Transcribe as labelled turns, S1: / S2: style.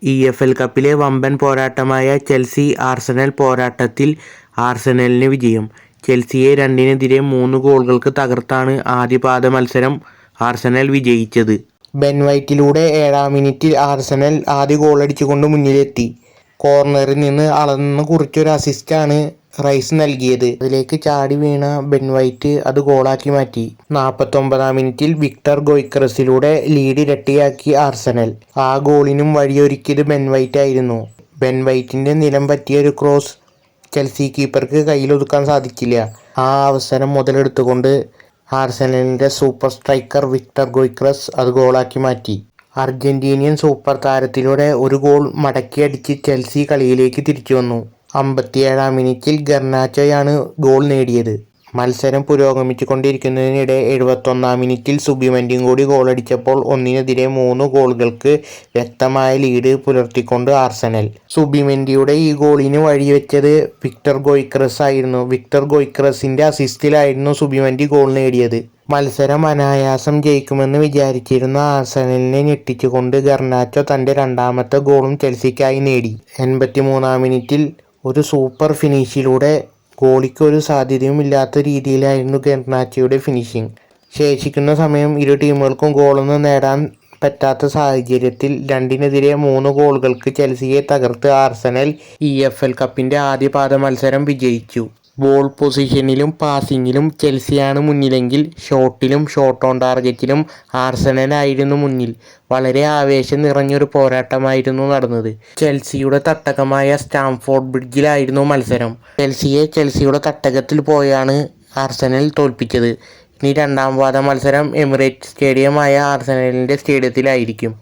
S1: EFL കപ്പിലെ വമ്പൻ പോരാട്ടമായ Chelsea-Arsenal പോരാട്ടത്തിൽ ആർസണലിന് വിജയം. ചെൽസിയെ 2-നെതിരെ 3 ഗോളുകൾക്ക് തകർത്താണ് ആദ്യപാദ മത്സരം ആർസണൽ വിജയിച്ചത്. ബെൻ വൈറ്റിലൂടെ 7-ാം മിനിറ്റിൽ ആർസണൽ ആദ്യ ഗോളടിച്ചുകൊണ്ട് മുന്നിലെത്തി. കോർണറിൽ നിന്ന് അളന്ന് കുറിച്ചൊരു അസിസ്റ്റാണ് റൈസ് നൽകിയത്. അതിലേക്ക് ചാടി വീണ ബെൻ വൈറ്റ് അത് ഗോളാക്കി മാറ്റി. 49-ാം മിനിറ്റിൽ വിക്ടർ ഗോയ്ക്രസിലൂടെ ലീഡ് ഇരട്ടിയാക്കി ആർസണൽ. ആ ഗോളിനും വഴിയൊരുക്കിയത് ബെൻ വൈറ്റ് ആയിരുന്നു. ബെൻ വൈറ്റിന്റെ നിലം പറ്റിയ ഒരു ക്രോസ് ചെൽസി കീപ്പർക്ക് കയ്യിലൊതുക്കാൻ സാധിച്ചില്ല. ആ അവസരം മുതലെടുത്തുകൊണ്ട് ആർസണലിന്റെ സൂപ്പർ സ്ട്രൈക്കർ വിക്ടർ ഗോയ്ക്രസ് അത് ഗോളാക്കി മാറ്റി. അർജന്റീനിയൻ സൂപ്പർ താരത്തിലൂടെ ഒരു ഗോൾ മടക്കിയടിച്ച് ചെൽസി കളിയിലേക്ക് തിരിച്ചു വന്നു. 57-ാം മിനിറ്റിൽ ഗർനാച്ചോയാണ് ഗോൾ നേടിയത്. മത്സരം പുരോഗമിച്ചു കൊണ്ടിരിക്കുന്നതിനിടെ 71-ാം മിനിറ്റിൽ സുബിമെൻഡിയും കൂടി ഗോളടിച്ചപ്പോൾ 1-നെതിരെ 3 ഗോളുകൾക്ക് വ്യക്തമായ ലീഡ് പുലർത്തിക്കൊണ്ട് ആർസണൽ. സുബിമെൻഡിയുടെ ഈ ഗോളിന് വഴിവെച്ചത് വിക്ടർ ഗോയ്ക്രസ് ആയിരുന്നു. വിക്ടർ ഗോയ്ക്രസിന്റെ അസിസ്റ്റിലായിരുന്നു സുബിമെൻഡി ഗോൾ നേടിയത്. മത്സരം അനായാസം ജയിക്കുമെന്ന് വിചാരിച്ചിരുന്ന ആർസണലിനെ ഞെട്ടിച്ചുകൊണ്ട് ഗർനാച്ചോ തന്റെ 2ാമത്തെ ഗോളും ചെൽസിക്കായി നേടി. 83-ാം മിനിറ്റിൽ ഒരു സൂപ്പർ ഫിനിഷിലൂടെ ഗോളിക്ക് ഒരു സാധ്യതയും ഇല്ലാത്ത രീതിയിലായിരുന്നു ഗർനാച്ചോയുടെ ഫിനിഷിംഗ്. ശേഷിക്കുന്ന സമയം ഇരു ടീമുകൾക്കും ഗോളൊന്നും നേടാൻ പറ്റാത്ത സാഹചര്യത്തിൽ 2-നെതിരെ 3 ഗോളുകൾക്ക് ചെൽസിയെ തകർത്ത് ആർസണൽ EFL കപ്പിന്റെ ആദ്യപാദ മത്സരം വിജയിച്ചു. ബോൾ പൊസിഷനിലും പാസിങ്ങിലും ചെൽസിയാണ് മുന്നിലെങ്കിൽ ഷോട്ടിലും ഷോട്ട് ഓൺ ടാർഗറ്റിലും ആർസണലായിരുന്നു മുന്നിൽ. വളരെ ആവേശം നിറഞ്ഞൊരു പോരാട്ടമായിരുന്നു നടന്നത്. ചെൽസിയുടെ തട്ടകമായ സ്റ്റാംഫോർഡ് ബ്രിഡ്ജിലായിരുന്നു മത്സരം. ചെൽസിയുടെ തട്ടകത്തിൽ പോയാണ് ആർസണൽ തോൽപ്പിച്ചത്. ഇനി 2ാം പാദ മത്സരം എമിറേറ്റ്സ് സ്റ്റേഡിയമായ ആർസണലിന്റെ സ്റ്റേഡിയത്തിലായിരിക്കും.